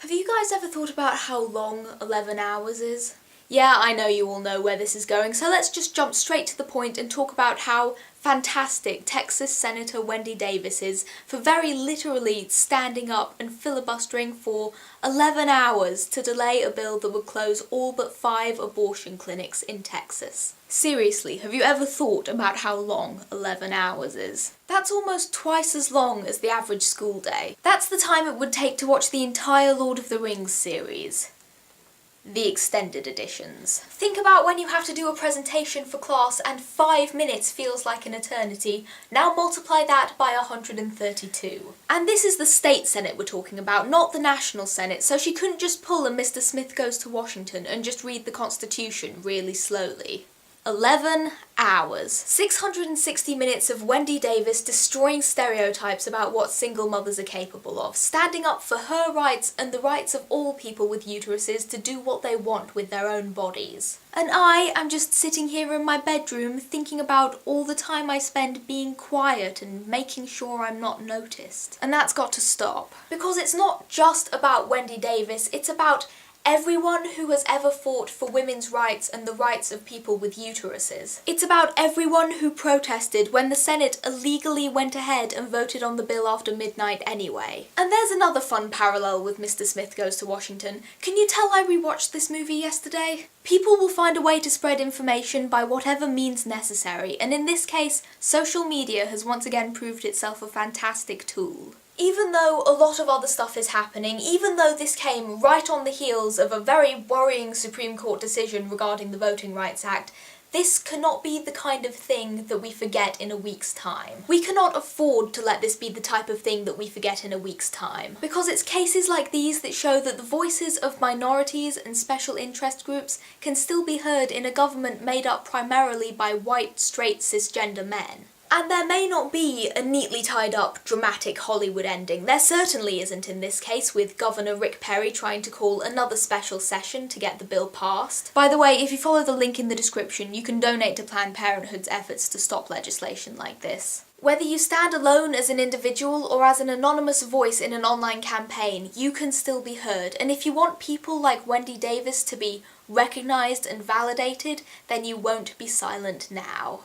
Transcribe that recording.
Have you guys ever thought about how long 11 hours is? Yeah, I know you all know where this is going, so let's just jump straight to the point and talk about how fantastic Texas Senator Wendy Davis is for very literally standing up and filibustering for 11 hours to delay a bill that would close all but 5 abortion clinics in Texas. Seriously, have you ever thought about how long 11 hours is? That's almost twice as long as the average school day. That's the time it would take to watch the entire Lord of the Rings series. The extended editions. Think about when you have to do a presentation for class and 5 minutes feels like an eternity. Now multiply that by 132. And this is the state senate we're talking about, not the national senate, so she couldn't just pull a Mr. Smith Goes to Washington and just read the Constitution really slowly. 11 hours. 660 minutes of Wendy Davis destroying stereotypes about what single mothers are capable of, standing up for her rights and the rights of all people with uteruses to do what they want with their own bodies. And I am just sitting here in my bedroom thinking about all the time I spend being quiet and making sure I'm not noticed. And that's got to stop. Because it's not just about Wendy Davis, it's about everyone who has ever fought for women's rights and the rights of people with uteruses. It's about everyone who protested when the Senate illegally went ahead and voted on the bill after midnight anyway. And there's another fun parallel with Mr. Smith Goes to Washington. Can you tell I rewatched this movie yesterday? People will find a way to spread information by whatever means necessary, and in this case, social media has once again proved itself a fantastic tool. Even though a lot of other stuff is happening, even though this came right on the heels of a very worrying Supreme Court decision regarding the Voting Rights Act, this cannot be the kind of thing that we forget in a week's time. We cannot afford to let this be the type of thing that we forget in a week's time. Because it's cases like these that show that the voices of minorities and special interest groups can still be heard in a government made up primarily by white, straight, cisgender men. And there may not be a neatly tied up, dramatic Hollywood ending. There certainly isn't in this case, with Governor Rick Perry trying to call another special session to get the bill passed. By the way, if you follow the link in the description, you can donate to Planned Parenthood's efforts to stop legislation like this. Whether you stand alone as an individual or as an anonymous voice in an online campaign, you can still be heard. And if you want people like Wendy Davis to be recognised and validated, then you won't be silent now.